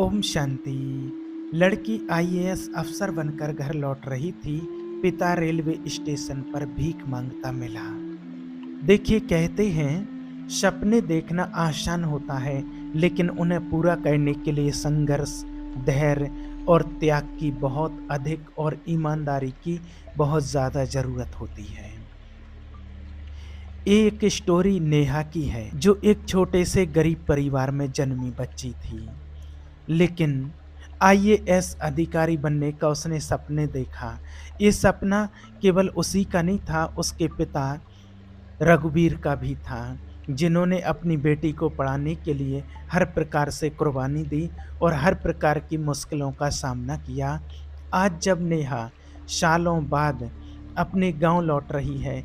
ओम शांति। लड़की आईएएस अफसर बनकर घर लौट रही थी। पिता रेलवे स्टेशन पर भीख मांगता मिला। देखिए, कहते हैं सपने देखना आसान होता है, लेकिन उन्हें पूरा करने के लिए संघर्ष, धैर्य और त्याग की बहुत अधिक और ईमानदारी की बहुत ज़्यादा ज़रूरत होती है। एक स्टोरी नेहा की है, जो एक छोटे से गरीब परिवार में जन्मी बच्ची थी। लेकिन आईएएस अधिकारी बनने का उसने सपने देखा। ये सपना केवल उसी का नहीं था, उसके पिता रघुवीर का भी था, जिन्होंने अपनी बेटी को पढ़ाने के लिए हर प्रकार से कुर्बानी दी और हर प्रकार की मुश्किलों का सामना किया। आज जब नेहा सालों बाद अपने गांव लौट रही है,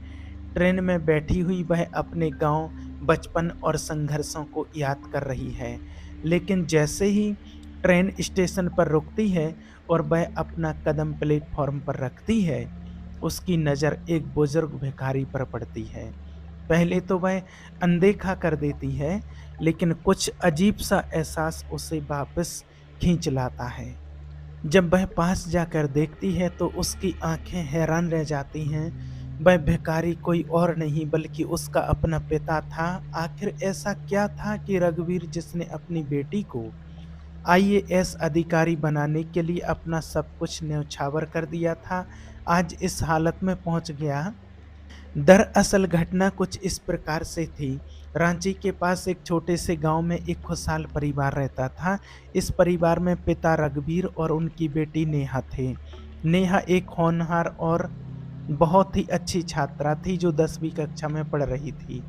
ट्रेन में बैठी हुई वह अपने गांव, बचपन और संघर्षों को याद कर रही है। लेकिन जैसे ही ट्रेन स्टेशन पर रुकती है और वह अपना कदम प्लेटफॉर्म पर रखती है, उसकी नज़र एक बुजुर्ग भिखारी पर पड़ती है। पहले तो वह अनदेखा कर देती है, लेकिन कुछ अजीब सा एहसास उसे वापस खींच लाता है। जब वह पास जाकर देखती है तो उसकी आंखें हैरान रह जाती हैं। वह भिखारी कोई और नहीं बल्कि उसका अपना पिता था। आखिर ऐसा क्या था कि रघुवीर, जिसने अपनी बेटी को आईएएस अधिकारी बनाने के लिए अपना सब कुछ न्यौछावर कर दिया था, आज इस हालत में पहुंच गया। दरअसल घटना कुछ इस प्रकार से थी। रांची के पास एक छोटे से गांव में एक खुशहाल परिवार रहता था। इस परिवार में पिता रघुवीर और उनकी बेटी नेहा थे। नेहा एक होनहार और बहुत ही अच्छी छात्रा थी, जो 10वीं कक्षा में पढ़ रही थी।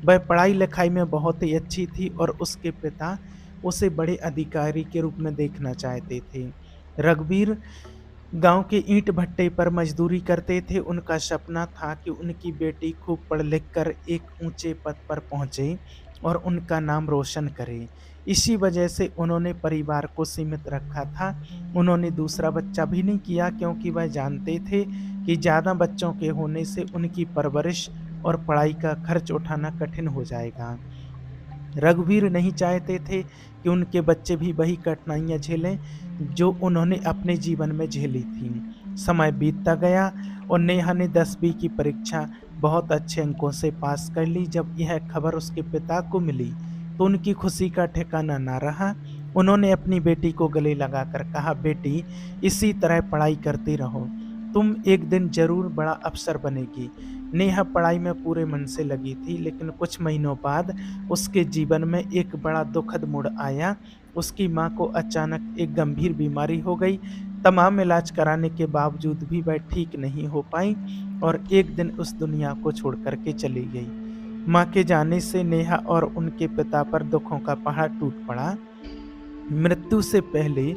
वह पढ़ाई लिखाई में बहुत ही अच्छी थी और उसके पिता उसे बड़े अधिकारी के रूप में देखना चाहते थे। रघुवीर गांव के ईंट भट्टे पर मजदूरी करते थे। उनका सपना था कि उनकी बेटी खूब पढ़ लिख कर एक ऊंचे पद पर पहुंचे और उनका नाम रोशन करे। इसी वजह से उन्होंने परिवार को सीमित रखा था। उन्होंने दूसरा बच्चा भी नहीं किया, क्योंकि वह जानते थे कि ज़्यादा बच्चों के होने से उनकी परवरिश और पढ़ाई का खर्च उठाना कठिन हो जाएगा। रघुवीर नहीं चाहते थे कि उनके बच्चे भी वही कठिनाइयाँ झेलें जो उन्होंने अपने जीवन में झेली थीं। समय बीतता गया और नेहा ने 10वीं की परीक्षा बहुत अच्छे अंकों से पास कर ली। जब यह खबर उसके पिता को मिली तो उनकी खुशी का ठिकाना ना रहा। उन्होंने अपनी बेटी को गले लगाकर कहा, बेटी, इसी तरह पढ़ाई करती रहो, तुम एक दिन जरूर बड़ा अफसर बनेगी। नेहा पढ़ाई में पूरे मन से लगी थी, लेकिन कुछ महीनों बाद उसके जीवन में एक बड़ा दुखद मोड़ आया। उसकी माँ को अचानक एक गंभीर बीमारी हो गई। तमाम इलाज कराने के बावजूद भी वह ठीक नहीं हो पाई और एक दिन उस दुनिया को छोड़ कर के चली गई। माँ के जाने से नेहा और उनके पिता पर दुखों का पहाड़ टूट पड़ा। मृत्यु से पहले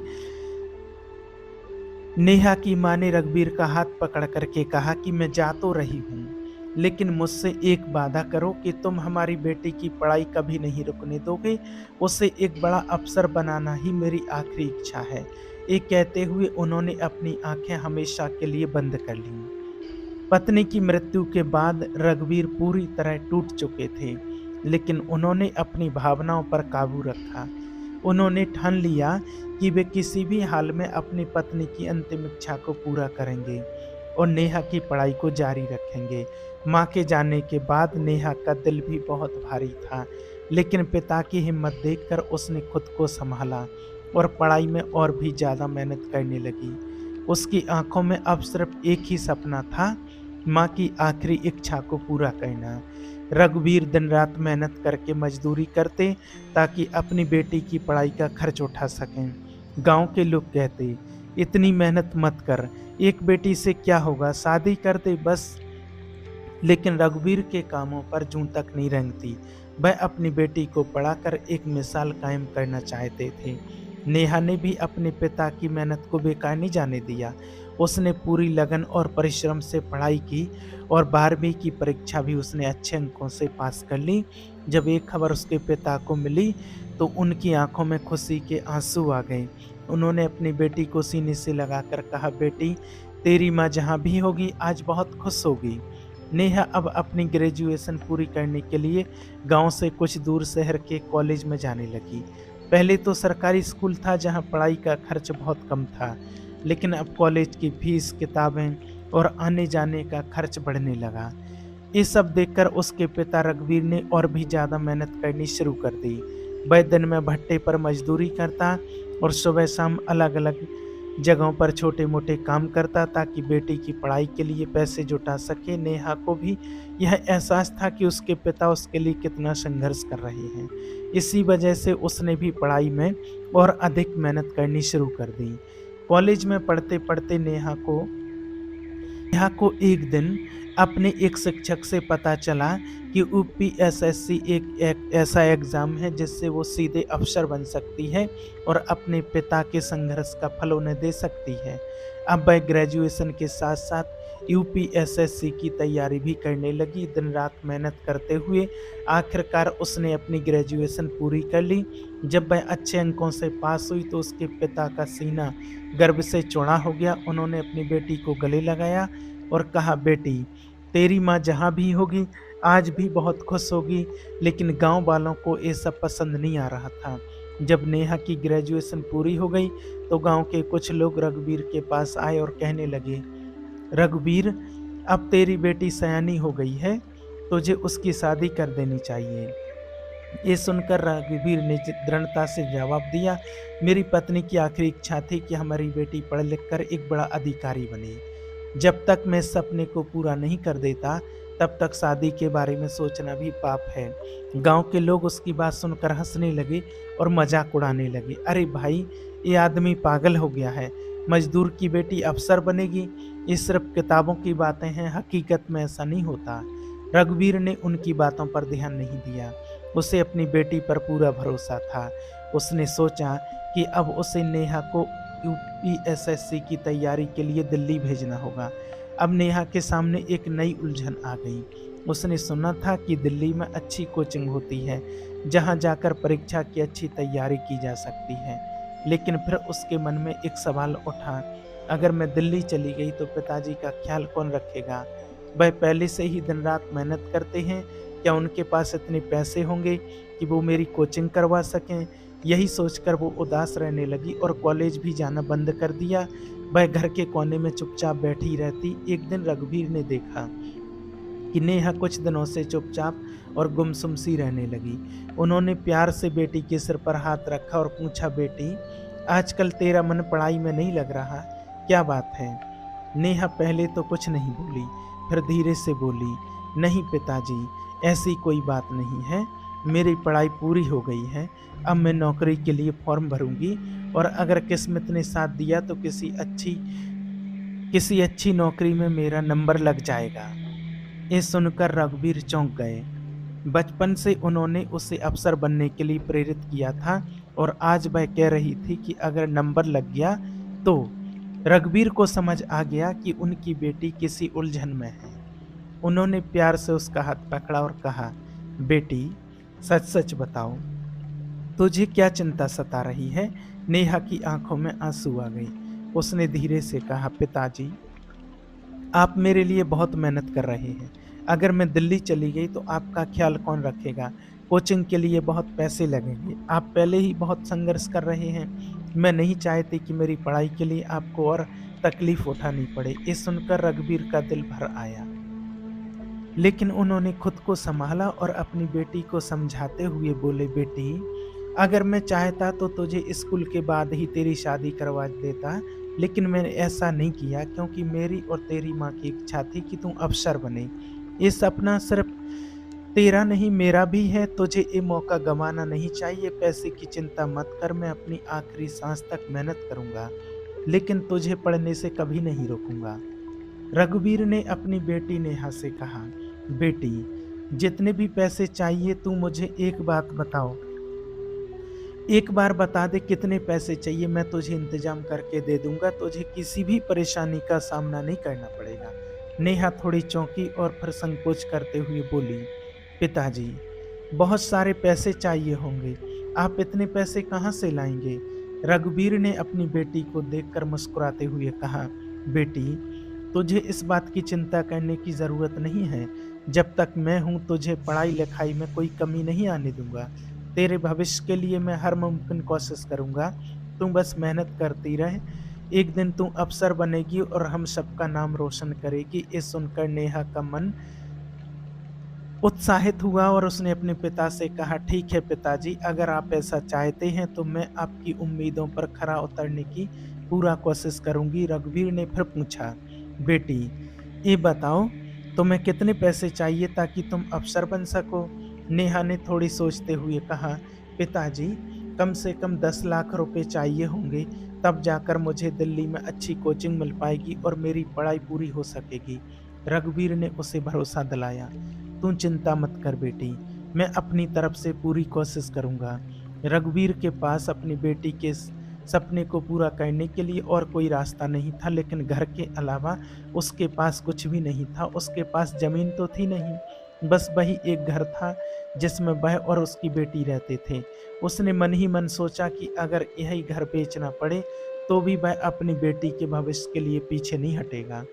नेहा की माँ ने रघुवीर का हाथ पकड़ करके कहा कि मैं जा तो रही हूँ, लेकिन मुझसे एक वादा करो कि तुम हमारी बेटी की पढ़ाई कभी नहीं रुकने दोगे। उसे एक बड़ा अफसर बनाना ही मेरी आखिरी इच्छा है। ये कहते हुए उन्होंने अपनी आंखें हमेशा के लिए बंद कर लीं। पत्नी की मृत्यु के बाद रघुवीर पूरी तरह टूट चुके थे, लेकिन उन्होंने अपनी भावनाओं पर काबू रखा। उन्होंने ठान लिया कि वे किसी भी हाल में अपनी पत्नी की अंतिम इच्छा को पूरा करेंगे और नेहा की पढ़ाई को जारी रखेंगे। माँ के जाने के बाद नेहा का दिल भी बहुत भारी था, लेकिन पिता की हिम्मत देखकर उसने खुद को संभाला और पढ़ाई में और भी ज़्यादा मेहनत करने लगी। उसकी आंखों में अब सिर्फ एक ही सपना था, माँ की आखिरी इच्छा को पूरा करना। रघुवीर दिन रात मेहनत करके मजदूरी करते ताकि अपनी बेटी की पढ़ाई का खर्च उठा सकें। गांव के लोग कहते, इतनी मेहनत मत कर, एक बेटी से क्या होगा, शादी कर दे बस। लेकिन रघुवीर के कामों पर जूं तक नहीं रेंगती। वह अपनी बेटी को पढ़ाकर एक मिसाल कायम करना चाहते थे। नेहा ने भी अपने पिता की मेहनत को बेकार नहीं जाने दिया। उसने पूरी लगन और परिश्रम से पढ़ाई की और 12वीं की परीक्षा भी उसने अच्छे अंकों से पास कर ली। जब एक खबर उसके पिता को मिली तो उनकी आंखों में खुशी के आंसू आ गए। उन्होंने अपनी बेटी को सीने से लगाकर कहा, बेटी, तेरी माँ जहाँ भी होगी आज बहुत खुश होगी। नेहा अब अपनी ग्रेजुएशन पूरी करने के लिए गांव से कुछ दूर शहर के कॉलेज में जाने लगी। पहले तो सरकारी स्कूल था जहाँ पढ़ाई का खर्च बहुत कम था, लेकिन अब कॉलेज की फीस, किताबें और आने-जाने का खर्च बढ़ने लगा। ये सब देखकर उसके पिता रघुवीर ने और भी ज़्यादा मेहनत करनी शुरू कर दी। वह दिन में भट्टे पर मजदूरी करता और सुबह-शाम अलग-अलग जगहों पर छोटे-मोटे काम करता ताकि बेटी की पढ़ाई के लिए पैसे जुटा सके। नेहा को भी यह एहसास था कि उसके पिता उसके लिए कितना संघर्ष कर रहे हैं। इसी वजह से उसने भी पढ़ाई में और अधिक मेहनत करनी शुरू कर दी। कॉलेज में पढ़ते-पढ़ते नेहा को एक दिन अपने एक शिक्षक से पता चला कि यूपीएसएससी एक ऐसा एग्ज़ाम है जिससे वो सीधे अफ़सर बन सकती है और अपने पिता के संघर्ष का फल उन्हें दे सकती है। अब वह ग्रेजुएशन के साथ-साथ यूपीएसएससी की तैयारी भी करने लगी। दिन-रात मेहनत करते हुए आखिरकार उसने अपनी ग्रेजुएशन पूरी कर ली। जब वह अच्छे अंकों से पास हुई तो उसके पिता का सीना गर्व से चौड़ा हो गया। उन्होंने अपनी बेटी को गले लगाया और कहा, बेटी, तेरी माँ जहाँ भी होगी आज भी बहुत खुश होगी। लेकिन गांव वालों को ये सब पसंद नहीं आ रहा था। जब नेहा की ग्रेजुएशन पूरी हो गई तो गांव के कुछ लोग रघुवीर के पास आए और कहने लगे, रघुवीर, अब तेरी बेटी सयानी हो गई है, तुझे उसकी शादी कर देनी चाहिए। ये सुनकर रघुवीर ने दृढ़ता से जवाब दिया, मेरी पत्नी की आखिरी इच्छा थी कि हमारी बेटी पढ़ लिख कर एक बड़ा अधिकारी बने। जब तक मैं इस सपने को पूरा नहीं कर देता तब तक शादी के बारे में सोचना भी पाप है। गांव के लोग उसकी बात सुनकर हंसने लगे और मजाक उड़ाने लगे। अरे भाई, ये आदमी पागल हो गया है, मजदूर की बेटी अफसर बनेगी, ये सिर्फ किताबों की बातें हैं, हकीकत में ऐसा नहीं होता। रघुवीर ने उनकी बातों पर ध्यान नहीं दिया। उसे अपनी बेटी पर पूरा भरोसा था। उसने सोचा कि अब उसे नेहा को यूपीएसएससी की तैयारी के लिए दिल्ली भेजना होगा। अब नेहा के सामने एक नई उलझन आ गई। उसने सुना था कि दिल्ली में अच्छी कोचिंग होती है जहां जाकर परीक्षा की अच्छी तैयारी की जा सकती है। लेकिन फिर उसके मन में एक सवाल उठा, अगर मैं दिल्ली चली गई तो पिताजी का ख्याल कौन रखेगा? वह पहले से ही दिन रात मेहनत करते हैं, क्या उनके पास इतने पैसे होंगे कि वो मेरी कोचिंग करवा सकें? यही सोचकर वो उदास रहने लगी और कॉलेज भी जाना बंद कर दिया। वह घर के कोने में चुपचाप बैठी रहती। एक दिन रघुवीर ने देखा कि नेहा कुछ दिनों से चुपचाप और गुमसुम सी रहने लगी। उन्होंने प्यार से बेटी के सिर पर हाथ रखा और पूछा, बेटी, आजकल तेरा मन पढ़ाई में नहीं लग रहा, क्या बात है? नेहा पहले तो कुछ नहीं बोली, फिर धीरे से बोली, नहीं पिताजी, ऐसी कोई बात नहीं है, मेरी पढ़ाई पूरी हो गई है। अब मैं नौकरी के लिए फॉर्म भरूंगी और अगर किस्मत ने साथ दिया तो किसी अच्छी नौकरी में मेरा नंबर लग जाएगा। ये सुनकर रघुवीर चौंक गए। बचपन से उन्होंने उसे अफसर बनने के लिए प्रेरित किया था और आज वह कह रही थी कि अगर नंबर लग गया तो। रघुवीर को समझ आ गया कि उनकी बेटी किसी उलझन में है। उन्होंने प्यार से उसका हाथ पकड़ा और कहा, बेटी, सच सच बताओ, तुझे क्या चिंता सता रही है? नेहा की आंखों में आंसू आ गए। उसने धीरे से कहा, पिताजी, आप मेरे लिए बहुत मेहनत कर रहे हैं। अगर मैं दिल्ली चली गई तो आपका ख्याल कौन रखेगा? कोचिंग के लिए बहुत पैसे लगेंगे। आप पहले ही बहुत संघर्ष कर रहे हैं। मैं नहीं चाहती कि मेरी पढ़ाई के लिए आपको और तकलीफ उठानी पड़े। ये सुनकर रघुवीर का दिल भर आया, लेकिन उन्होंने खुद को संभाला और अपनी बेटी को समझाते हुए बोले, बेटी, अगर मैं चाहता तो तुझे स्कूल के बाद ही तेरी शादी करवा देता, लेकिन मैंने ऐसा नहीं किया क्योंकि मेरी और तेरी माँ की इच्छा थी कि तू अफसर बने। ये सपना सिर्फ तेरा नहीं, मेरा भी है। तुझे ये मौका गंवाना नहीं चाहिए। पैसे की चिंता मत कर, मैं अपनी आखिरी सांस तक मेहनत करूँगा, लेकिन तुझे पढ़ने से कभी नहीं रोकूंगा। रघुवीर ने अपनी बेटी नेहा से कहा, बेटी, जितने भी पैसे चाहिए तू मुझे एक बात बताओ, एक बार बता दे कितने पैसे चाहिए, मैं तुझे इंतजाम करके दे दूंगा। तुझे किसी भी परेशानी का सामना नहीं करना पड़ेगा। नेहा थोड़ी चौंकी और फिर संकोच करते हुए बोली, पिताजी, बहुत सारे पैसे चाहिए होंगे, आप इतने पैसे कहाँ से लाएंगे? रघुवीर ने अपनी बेटी को देखकर मुस्कुराते हुए कहा, बेटी, तुझे इस बात की चिंता करने की ज़रूरत नहीं है। जब तक मैं हूँ तुझे पढ़ाई लिखाई में कोई कमी नहीं आने दूंगा। तेरे भविष्य के लिए मैं हर मुमकिन कोशिश करूँगा। तू बस मेहनत करती रह। एक दिन तू अफ़सर बनेगी और हम सबका नाम रोशन करेगी। ये सुनकर नेहा का मन उत्साहित हुआ और उसने अपने पिता से कहा, ठीक है पिताजी, अगर आप ऐसा चाहते हैं तो मैं आपकी उम्मीदों पर खरा उतरने की पूरा कोशिश करूंगी। रघुवीर ने फिर पूछा, बेटी ये बताओ, तुम्हें कितने पैसे चाहिए ताकि तुम अफसर बन सको? नेहा ने थोड़ी सोचते हुए कहा, पिताजी कम से कम 10 लाख रुपए चाहिए होंगे, तब जाकर मुझे दिल्ली में अच्छी कोचिंग मिल पाएगी और मेरी पढ़ाई पूरी हो सकेगी। रघुवीर ने उसे भरोसा दिलाया, तू चिंता मत कर बेटी, मैं अपनी तरफ से पूरी कोशिश करूंगा। रघुवीर के पास अपनी बेटी के सपने को पूरा करने के लिए और कोई रास्ता नहीं था, लेकिन घर के अलावा उसके पास कुछ भी नहीं था। उसके पास जमीन तो थी नहीं, बस वही एक घर था जिसमें वह और उसकी बेटी रहते थे। उसने मन ही मन सोचा कि अगर यही घर बेचना पड़े तो भी वह अपनी बेटी के भविष्य के लिए पीछे नहीं हटेगा।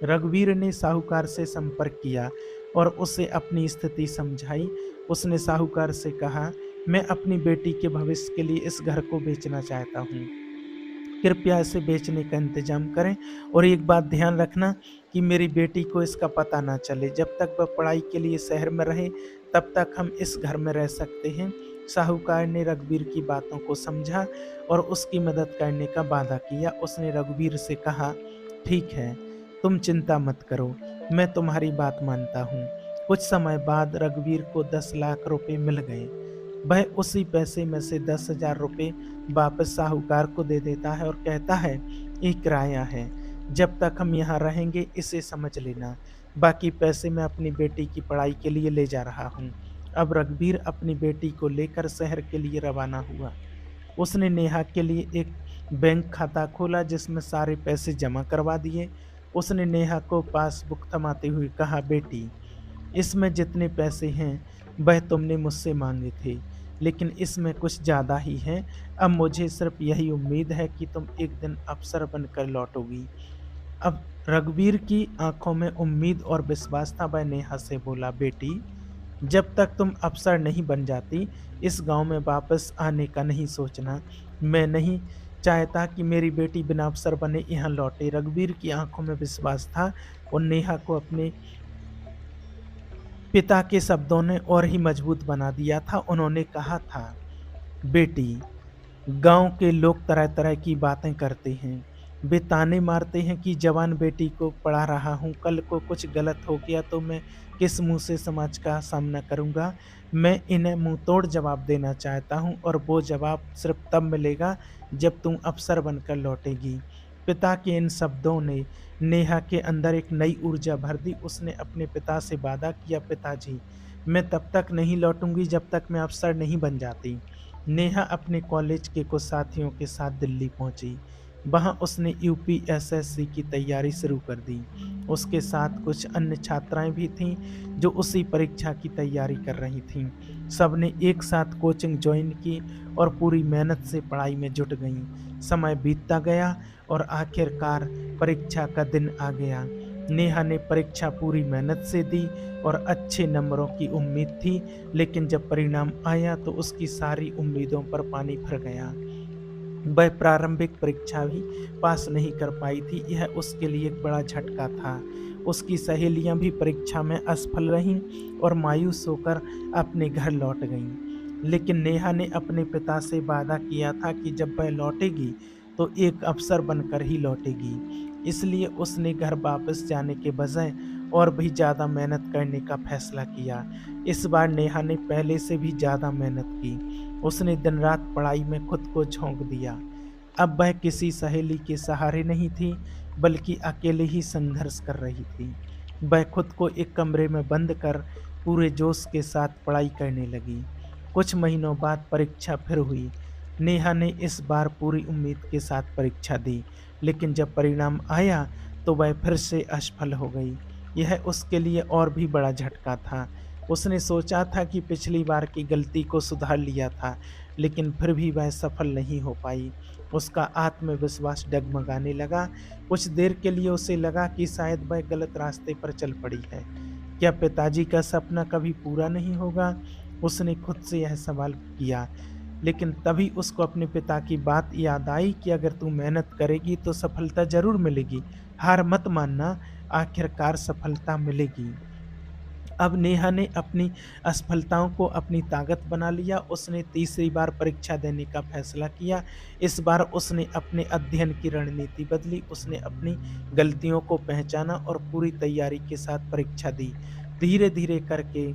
रघुवीर ने साहूकार से संपर्क किया और उसे अपनी स्थिति समझाई। उसने साहूकार से कहा, मैं अपनी बेटी के भविष्य के लिए इस घर को बेचना चाहता हूँ, कृपया इसे बेचने का इंतजाम करें और एक बात ध्यान रखना कि मेरी बेटी को इसका पता ना चले। जब तक वह पढ़ाई के लिए शहर में रहे तब तक हम इस घर में रह सकते हैं। साहूकार ने रघुवीर की बातों को समझा और उसकी मदद करने का वादा किया। उसने रघुवीर से कहा, ठीक है, तुम चिंता मत करो, मैं तुम्हारी बात मानता हूँ। कुछ समय बाद रघुवीर को 10 लाख रुपए मिल गए। वह उसी पैसे में से 10,000 रुपये वापस साहूकार को दे देता है और कहता है, ये किराया है, जब तक हम यहाँ रहेंगे इसे समझ लेना, बाकी पैसे मैं अपनी बेटी की पढ़ाई के लिए ले जा रहा हूँ। अब रघुवीर अपनी बेटी को लेकर शहर के लिए रवाना हुआ। उसने नेहा के लिए एक बैंक खाता खोला जिसमें सारे पैसे जमा करवा दिए। उसने नेहा को पासबुक थमाते हुए कहा, बेटी इसमें जितने पैसे हैं वह तुमने मुझसे मांगे थे, लेकिन इसमें कुछ ज़्यादा ही है। अब मुझे सिर्फ यही उम्मीद है कि तुम एक दिन अफसर बनकर लौटोगी। अब रघुवीर की आंखों में उम्मीद और विश्वास था। वह नेहा से बोला, बेटी जब तक तुम अफसर नहीं बन जाती इस गांव में वापस आने का नहीं सोचना। मैं नहीं चाहता कि मेरी बेटी बिना अफसर बने यहाँ लौटे। रघुवीर की आंखों में विश्वास था और नेहा को अपने पिता के शब्दों ने और ही मजबूत बना दिया था। उन्होंने कहा था, बेटी गांव के लोग तरह तरह की बातें करते हैं, वे ताने मारते हैं कि जवान बेटी को पढ़ा रहा हूँ, कल को कुछ गलत हो गया तो मैं किस मुंह से समाज का सामना करूँगा। मैं इन्हें मुंह तोड़ जवाब देना चाहता हूँ और वो जवाब सिर्फ तब मिलेगा जब तुम अफसर बनकर लौटेगी। पिता के इन शब्दों ने नेहा के अंदर एक नई ऊर्जा भर दी। उसने अपने पिता से वादा किया, पिताजी मैं तब तक नहीं लौटूंगी जब तक मैं अफसर नहीं बन जाती। नेहा अपने कॉलेज के कुछ साथियों के साथ दिल्ली पहुंची। वहां उसने यूपीएसएससी की तैयारी शुरू कर दी। उसके साथ कुछ अन्य छात्राएं भी थीं जो उसी परीक्षा की तैयारी कर रही थीं। सबने एक साथ कोचिंग ज्वाइन की और पूरी मेहनत से पढ़ाई में जुट गईं। समय बीतता गया और आखिरकार परीक्षा का दिन आ गया। नेहा ने परीक्षा पूरी मेहनत से दी और अच्छे नंबरों की उम्मीद थी, लेकिन जब परिणाम आया तो उसकी सारी उम्मीदों पर पानी फिर गया। वह प्रारंभिक परीक्षा भी पास नहीं कर पाई थी। यह उसके लिए एक बड़ा झटका था। उसकी सहेलियां भी परीक्षा में असफल रहीं और मायूस होकर अपने घर लौट गईं। लेकिन नेहा ने अपने पिता से वादा किया था कि जब वह लौटेगी तो एक अफसर बनकर ही लौटेगी। इसलिए उसने घर वापस जाने के बजाय और भी ज़्यादा मेहनत करने का फैसला किया। इस बार नेहा ने पहले से भी ज़्यादा मेहनत की। उसने दिन रात पढ़ाई में खुद को झोंक दिया। अब वह किसी सहेली के सहारे नहीं थी, बल्कि अकेले ही संघर्ष कर रही थी। वह खुद को एक कमरे में बंद कर पूरे जोश के साथ पढ़ाई करने लगी। कुछ महीनों बाद परीक्षा फिर हुई। नेहा ने इस बार पूरी उम्मीद के साथ परीक्षा दी, लेकिन जब परिणाम आया तो वह फिर से असफल हो गई। यह उसके लिए और भी बड़ा झटका था। उसने सोचा था कि पिछली बार की गलती को सुधार लिया था, लेकिन फिर भी वह सफल नहीं हो पाई। उसका आत्मविश्वास डगमगाने लगा। कुछ देर के लिए उसे लगा कि शायद वह गलत रास्ते पर चल पड़ी है। क्या पिताजी का सपना कभी पूरा नहीं होगा? उसने खुद से यह सवाल किया, लेकिन तभी उसको अपने पिता की बात याद आई कि अगर तू मेहनत करेगी तो सफलता ज़रूर मिलेगी। हार मत मानना, आखिरकार सफलता मिलेगी। अब नेहा ने अपनी असफलताओं को अपनी ताकत बना लिया। उसने तीसरी बार परीक्षा देने का फैसला किया। इस बार उसने अपने अध्ययन की रणनीति बदली। उसने अपनी गलतियों को पहचाना और पूरी तैयारी के साथ परीक्षा दी। धीरे-धीरे करके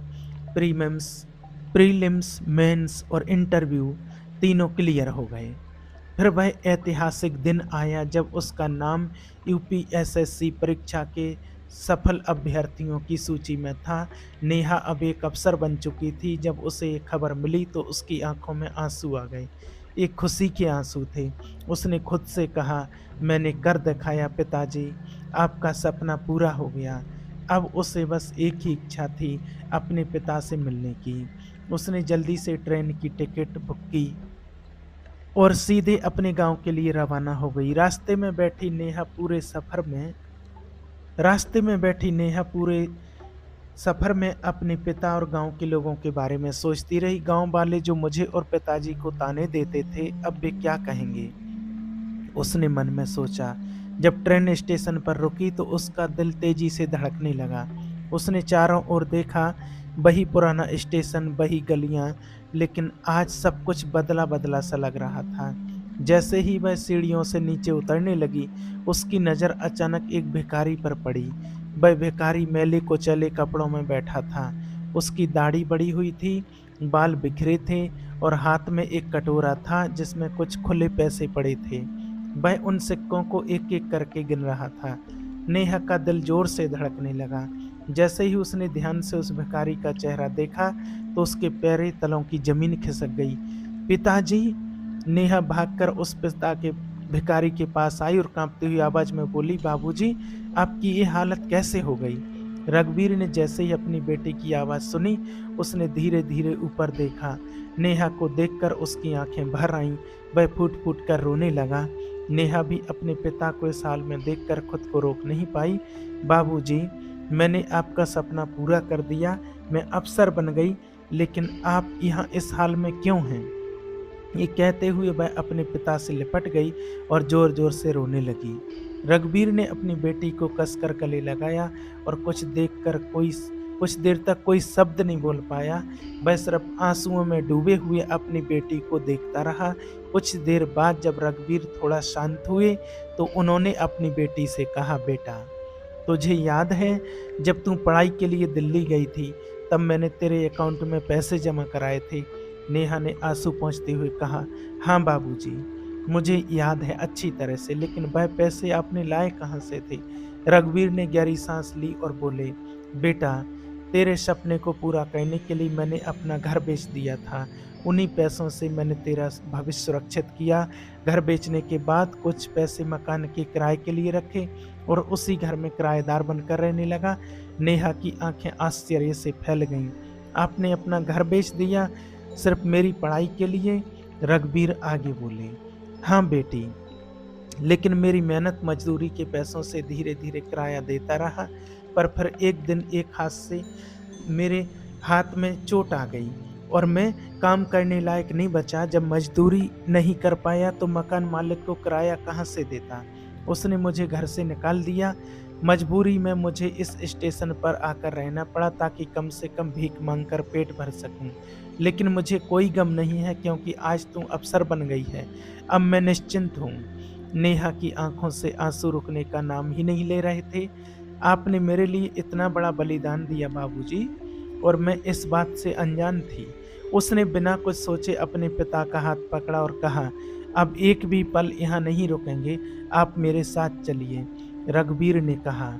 प्रीलिम्स प्रीलिम्स, मेंस और इंटरव्यू तीनों क्लियर हो गए। फिर वह ऐतिहासिक दिन आया जब उसका नाम यूपीएसएससी परीक्षा के सफल अभ्यर्थियों की सूची में था। नेहा अब एक अफ़सर बन चुकी थी। जब उसे ये खबर मिली तो उसकी आँखों में आँसू आ गए। ये खुशी के आँसू थे। उसने खुद से कहा, मैंने कर दिखाया पिताजी, आपका सपना पूरा हो गया। अब उसे बस एक ही इच्छा थी, अपने पिता से मिलने की। उसने जल्दी से ट्रेन की टिकट बुक की और सीधे अपने गाँव के लिए रवाना हो गई। रास्ते में बैठी नेहा पूरे सफ़र में अपने पिता और गाँव के लोगों के बारे में सोचती रही। गाँव वाले जो मुझे और पिताजी को ताने देते थे, अब वे क्या कहेंगे? उसने मन में सोचा। जब ट्रेन स्टेशन पर रुकी तो उसका दिल तेजी से धड़कने लगा। उसने चारों ओर देखा, वही पुराना स्टेशन, वही गलियां, लेकिन आज सब कुछ बदला-बदला सा लग रहा था। जैसे ही वह सीढ़ियों से नीचे उतरने लगी, उसकी नज़र अचानक एक भिखारी पर पड़ी। वह भिखारी मैले कुचैले कपड़ों में बैठा था। उसकी दाढ़ी बढ़ी हुई थी, बाल बिखरे थे और हाथ में एक कटोरा था जिसमें कुछ खुले पैसे पड़े थे। वह उन सिक्कों को एक-एक करके गिन रहा था। नेहा का दिल जोर से धड़कने लगा। जैसे ही उसने ध्यान से उस भिखारी का चेहरा देखा, तो उसके पैरों तलों की ज़मीन खिसक गई। पिताजी! नेहा भागकर उस पिता के भिखारी के पास आई और काँपती हुई आवाज़ में बोली, बाबूजी, आपकी ये हालत कैसे हो गई? रघुवीर ने जैसे ही अपनी बेटी की आवाज़ सुनी, उसने धीरे-धीरे ऊपर देखा। नेहा को देखकर उसकी आँखें भर आईं। वह फूट-फूट कर रोने लगा। नेहा भी अपने पिता को इस हाल में देखकर खुद को रोक नहीं पाई। बाबूजी, मैंने आपका सपना पूरा कर दिया, मैं अफ़सर बन गई, लेकिन आप यहाँ इस हाल में क्यों हैं? ये कहते हुए वह अपने पिता से लिपट गई और ज़ोर-ज़ोर से रोने लगी। रघुवीर ने अपनी बेटी को कसकर गले लगाया और कुछ देर तक कोई शब्द नहीं बोल पाया। वह सिर्फ आंसुओं में डूबे हुए अपनी बेटी को देखता रहा। कुछ देर बाद जब रघुवीर थोड़ा शांत हुए, तो उन्होंने अपनी बेटी से कहा, बेटा, तुझे याद है जब तू पढ़ाई के लिए दिल्ली गई थी, तब मैंने तेरे अकाउंट में पैसे जमा कराए थे? नेहा ने आंसू पोंछते हुए कहा, हाँ बाबूजी, मुझे याद है अच्छी तरह से, लेकिन वह पैसे आपने लाए कहाँ से थे? रघुवीर ने गहरी सांस ली और बोले, बेटा, तेरे सपने को पूरा करने के लिए मैंने अपना घर बेच दिया था। उन्हीं पैसों से मैंने तेरा भविष्य सुरक्षित किया। घर बेचने के बाद कुछ पैसे मकान के किराए के लिए रखे और उसी घर में किराएदार बनकर रहने लगा। नेहा की आंखें आश्चर्य से फैल गईं। आपने अपना घर बेच दिया सिर्फ मेरी पढ़ाई के लिए? रघुवीर आगे बोले, हाँ बेटी, लेकिन मेरी मेहनत मजदूरी के पैसों से धीरे-धीरे किराया देता रहा, पर फिर एक दिन एक हाथ से मेरे हाथ में चोट आ गई और मैं काम करने लायक नहीं बचा। जब मजदूरी नहीं कर पाया तो मकान मालिक को किराया कहाँ से देता? उसने मुझे घर से निकाल दिया। मजबूरी में मुझे इस स्टेशन पर आकर रहना पड़ा ताकि कम से कम भीख मांगकर पेट भर सकूं। लेकिन मुझे कोई गम नहीं है क्योंकि आज तू अफ़सर बन गई है। अब मैं निश्चिंत हूँ। नेहा की आंखों से आंसू रुकने का नाम ही नहीं ले रहे थे। आपने मेरे लिए इतना बड़ा बलिदान दिया बाबूजी, और मैं इस बात से अनजान थी। उसने बिना कुछ सोचे अपने पिता का हाथ पकड़ा और कहा, अब एक भी पल यहाँ नहीं रुकेंगे, आप मेरे साथ चलिए। रघुवीर ने कहा,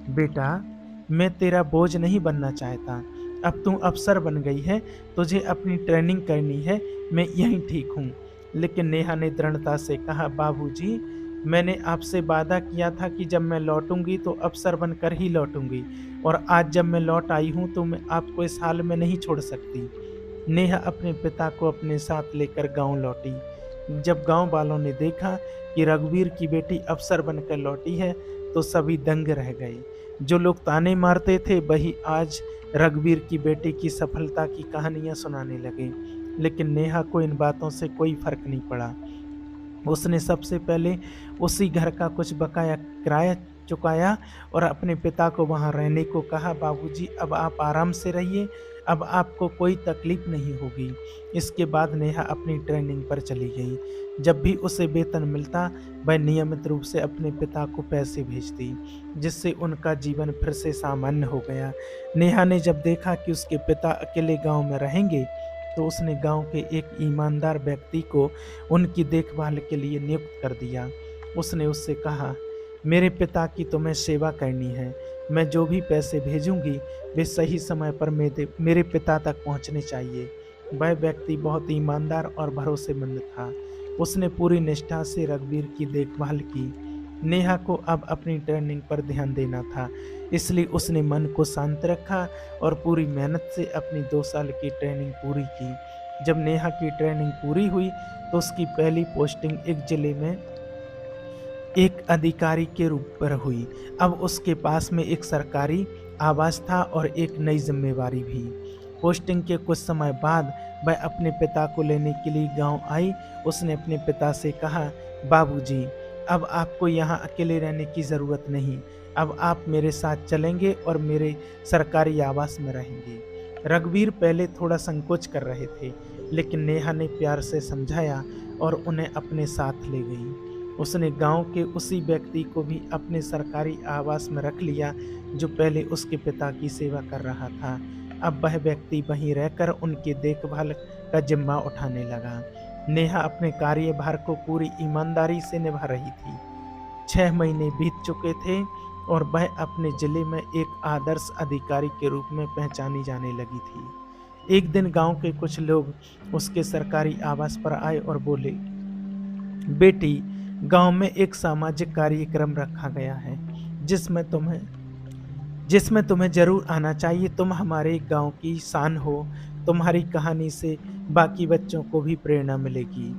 बेटा, मैं तेरा बोझ नहीं बनना चाहता। अब तू अफ़सर बन गई है, तुझे अपनी ट्रेनिंग करनी है, मैं यहीं ठीक हूँ। लेकिन नेहा ने दृढ़ता से कहा, बाबूजी, मैंने आपसे वादा किया था कि जब मैं लौटूंगी तो अफ़सर बनकर ही लौटूंगी, और आज जब मैं लौट आई हूँ तो मैं आपको इस हाल में नहीं छोड़ सकती। नेहा अपने पिता को अपने साथ लेकर गांव लौटी। जब गांव वालों ने देखा कि रघुवीर की बेटी अफ़सर बनकर लौटी है, तो सभी दंग रह गए। जो लोग ताने मारते थे वही आज रघुवीर की बेटी की सफलता की कहानियां सुनाने लगे। लेकिन नेहा को इन बातों से कोई फर्क नहीं पड़ा। उसने सबसे पहले उसी घर का कुछ बकाया किराया चुकाया और अपने पिता को वहां रहने को कहा। बाबूजी, अब आप आराम से रहिए, अब आपको कोई तकलीफ नहीं होगी। इसके बाद नेहा अपनी ट्रेनिंग पर चली गई। जब भी उसे वेतन मिलता वह नियमित रूप से अपने पिता को पैसे भेजती, जिससे उनका जीवन फिर से सामान्य हो गया। नेहा ने जब देखा कि उसके पिता अकेले गांव में रहेंगे तो उसने गांव के एक ईमानदार व्यक्ति को उनकी देखभाल के लिए नियुक्त कर दिया। उसने उससे कहा, मेरे पिता की तुम्हें सेवा करनी है। मैं जो भी पैसे भेजूंगी वे सही समय पर मेरे पिता तक पहुंचने चाहिए। वह व्यक्ति बहुत ईमानदार और भरोसेमंद था। उसने पूरी निष्ठा से रघुवीर की देखभाल की। नेहा को अब अपनी ट्रेनिंग पर ध्यान देना था, इसलिए उसने मन को शांत रखा और पूरी मेहनत से अपनी 2 साल की ट्रेनिंग पूरी की। जब नेहा की ट्रेनिंग पूरी हुई तो उसकी पहली पोस्टिंग एक जिले में एक अधिकारी के रूप पर हुई। अब उसके पास में एक सरकारी आवास था और एक नई जिम्मेवारी भी। पोस्टिंग के कुछ समय बाद वह अपने पिता को लेने के लिए गांव आई। उसने अपने पिता से कहा, बाबूजी, अब आपको यहाँ अकेले रहने की ज़रूरत नहीं। अब आप मेरे साथ चलेंगे और मेरे सरकारी आवास में रहेंगे। रघुवीर पहले थोड़ा संकोच कर रहे थे, लेकिन नेहा ने प्यार से समझाया और उन्हें अपने साथ ले गई। उसने गांव के उसी व्यक्ति को भी अपने सरकारी आवास में रख लिया जो पहले उसके पिता की सेवा कर रहा था। अब वह व्यक्ति वहीं रहकर उनकी देखभाल का जिम्मा उठाने लगा। नेहा अपने कार्यभार को पूरी ईमानदारी से निभा रही थी। 6 महीने बीत चुके थे और वह अपने जिले में एक आदर्श अधिकारी के रूप में पहचानी जाने लगी थी। एक दिन गांव के कुछ लोग उसके सरकारी आवास पर आए और बोले, बेटी, गांव में एक सामाजिक कार्यक्रम रखा गया है जिसमें तुम्हें जरूर आना चाहिए। तुम हमारे गांव की शान हो। तुम्हारी कहानी से बाकी बच्चों को भी प्रेरणा मिलेगी।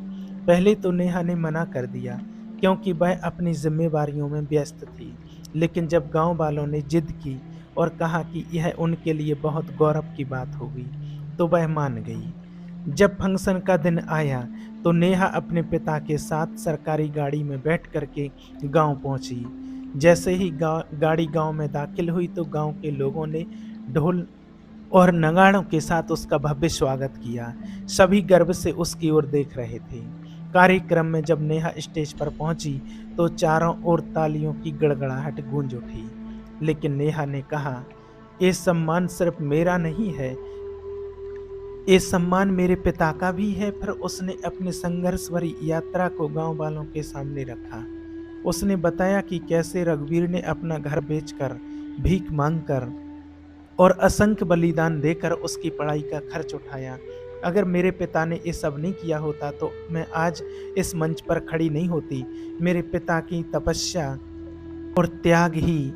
पहले तो नेहा ने मना कर दिया क्योंकि वह अपनी जिम्मेवारियों में व्यस्त थी, लेकिन जब गांव वालों ने जिद की और कहा कि यह उनके लिए बहुत गौरव की बात होगी तो वह मान गई। जब फंक्शन का दिन आया तो नेहा अपने पिता के साथ सरकारी गाड़ी में बैठ करके गांव पहुंची। जैसे ही गाड़ी गांव में दाखिल हुई तो गांव के लोगों ने ढोल और नगाड़ों के साथ उसका भव्य स्वागत किया। सभी गर्व से उसकी ओर देख रहे थे। कार्यक्रम में जब नेहा स्टेज पर पहुंची तो चारों ओर तालियों की गड़गड़ाहट गूंज उठी। लेकिन नेहा ने कहा, ये सम्मान सिर्फ मेरा नहीं है, ये सम्मान मेरे पिता का भी है। फिर उसने अपनी संघर्ष भरी यात्रा को गांव वालों के सामने रखा। उसने बताया कि कैसे रघुवीर ने अपना घर बेचकर, भीख मांगकर और असंख्य बलिदान देकर उसकी पढ़ाई का खर्च उठाया। अगर मेरे पिता ने ये सब नहीं किया होता तो मैं आज इस मंच पर खड़ी नहीं होती। मेरे पिता की तपस्या और त्याग ही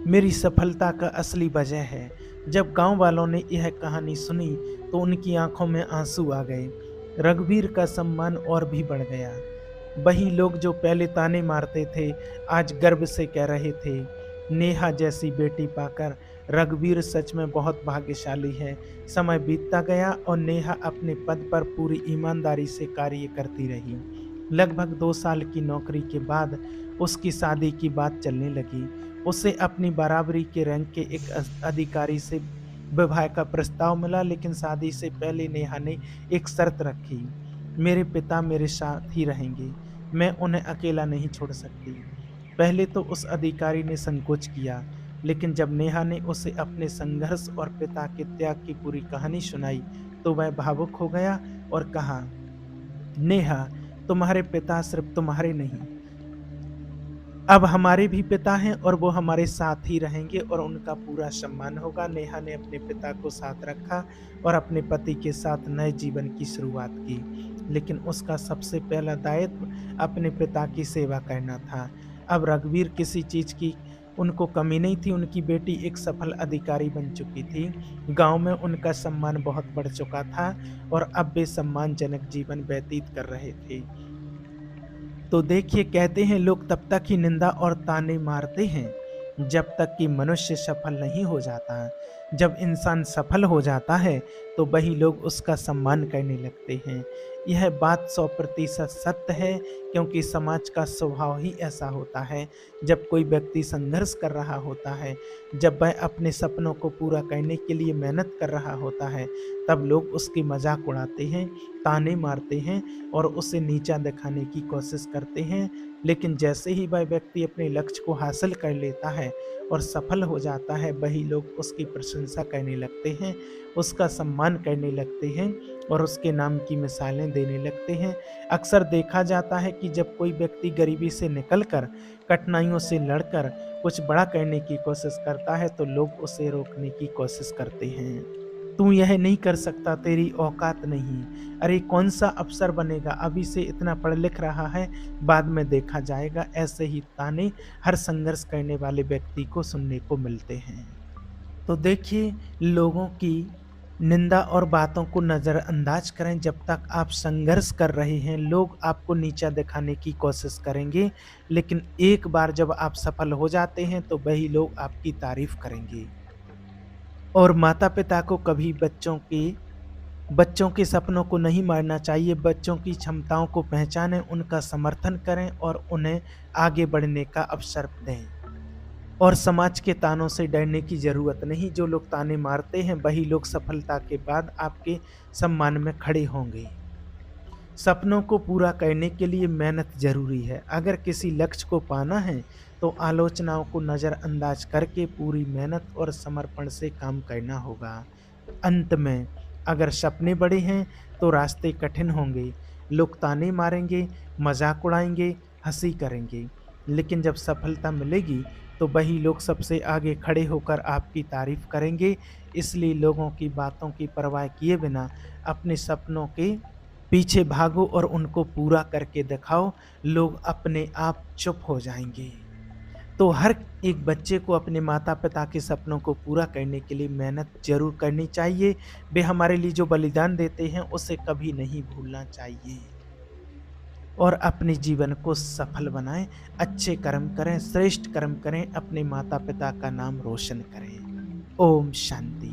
मेरी सफलता का असली वजह है। जब गांव वालों ने यह कहानी सुनी तो उनकी आंखों में आंसू आ गए। रघुवीर का सम्मान और भी बढ़ गया। वही लोग जो पहले ताने मारते थे आज गर्व से कह रहे थे, नेहा जैसी बेटी पाकर रघुवीर सच में बहुत भाग्यशाली है। समय बीतता गया और नेहा अपने पद पर पूरी ईमानदारी से कार्य करती रही। लगभग 2 साल की नौकरी के बाद उसकी शादी की बात चलने लगी। उसे अपनी बराबरी के रैंक के एक अधिकारी से विवाह का प्रस्ताव मिला, लेकिन शादी से पहले नेहा ने एक शर्त रखी, मेरे पिता मेरे साथ ही रहेंगे, मैं उन्हें अकेला नहीं छोड़ सकती। पहले तो उस अधिकारी ने संकोच किया, लेकिन जब नेहा ने उसे अपने संघर्ष और पिता के त्याग की पूरी कहानी सुनाई तो वह भावुक हो गया और कहा, नेहा, तुम्हारे पिता सिर्फ तुम्हारे नहीं, अब हमारे भी पिता हैं और वो हमारे साथ ही रहेंगे और उनका पूरा सम्मान होगा। नेहा ने अपने पिता को साथ रखा और अपने पति के साथ नए जीवन की शुरुआत की, लेकिन उसका सबसे पहला दायित्व अपने पिता की सेवा करना था। अब रघुवीर किसी चीज़ की उनको कमी नहीं थी। उनकी बेटी एक सफल अधिकारी बन चुकी थी। गांव में उनका सम्मान बहुत बढ़ चुका था और अब वे सम्मानजनक जीवन व्यतीत कर रहे थे। तो देखिए, कहते हैं लोग तब तक ही निंदा और ताने मारते हैं जब तक कि मनुष्य सफल नहीं हो जाता। जब इंसान सफल हो जाता है तो वही लोग उसका सम्मान करने लगते हैं। यह बात 100% सत्य है, क्योंकि समाज का स्वभाव ही ऐसा होता है। जब कोई व्यक्ति संघर्ष कर रहा होता है, जब वह अपने सपनों को पूरा करने के लिए मेहनत कर रहा होता है, तब लोग उसकी मजाक उड़ाते हैं, ताने मारते हैं और उसे नीचा दिखाने की कोशिश करते हैं। लेकिन जैसे ही वह व्यक्ति अपने लक्ष्य को हासिल कर लेता है और सफल हो जाता है, वही लोग उसकी प्रशंसा करने लगते हैं, उसका सम्मान करने लगते हैं और उसके नाम की मिसालें देने लगते हैं। अक्सर देखा जाता है कि जब कोई व्यक्ति गरीबी से निकलकर, कठिनाइयों से लड़कर कुछ बड़ा करने की कोशिश करता है, तो लोग उसे रोकने की कोशिश करते हैं। तू यह नहीं कर सकता, तेरी औकात नहीं। अरे कौन-सा अफ़सर बनेगा, अभी से इतना पढ़ लिख रहा है, बाद में देखा जाएगा। ऐसे ही ताने हर संघर्ष करने वाले व्यक्ति को सुनने को मिलते हैं। तो देखिए, लोगों की निंदा और बातों को नज़रअंदाज करें। जब तक आप संघर्ष कर रहे हैं, लोग आपको नीचा दिखाने की कोशिश करेंगे, लेकिन एक बार जब आप सफल हो जाते हैं, तो वही लोग आपकी तारीफ़ करेंगे। और माता-पिता को कभी बच्चों के सपनों को नहीं मारना चाहिए। बच्चों की क्षमताओं को पहचानें, उनका समर्थन करें और उन्हें आगे बढ़ने का अवसर दें। और समाज के तानों से डरने की ज़रूरत नहीं। जो लोग ताने मारते हैं, वही लोग सफलता के बाद आपके सम्मान में खड़े होंगे। सपनों को पूरा करने के लिए मेहनत ज़रूरी है। अगर किसी लक्ष्य को पाना है, तो आलोचनाओं को नज़रअंदाज करके पूरी मेहनत और समर्पण से काम करना होगा। अंत में, अगर सपने बड़े हैं, तो रास्ते कठिन होंगे। लोग ताने मारेंगे, मज़ाक उड़ाएँगे, हँसी करेंगे। लेकिन जब सफलता मिलेगी, तो वही लोग सबसे आगे खड़े होकर आपकी तारीफ़ करेंगे। इसलिए लोगों की बातों की परवाह किए बिना अपने सपनों के पीछे भागो और उनको पूरा करके दिखाओ। लोग अपने आप चुप हो जाएँगे। तो हर एक बच्चे को अपने माता-पिता के सपनों को पूरा करने के लिए मेहनत ज़रूर करनी चाहिए। वे हमारे लिए जो बलिदान देते हैं, उसे कभी नहीं भूलना चाहिए। और अपने जीवन को सफल बनाएँ, अच्छे कर्म करें, श्रेष्ठ कर्म करें, अपने माता-पिता का नाम रोशन करें। ओम शांति।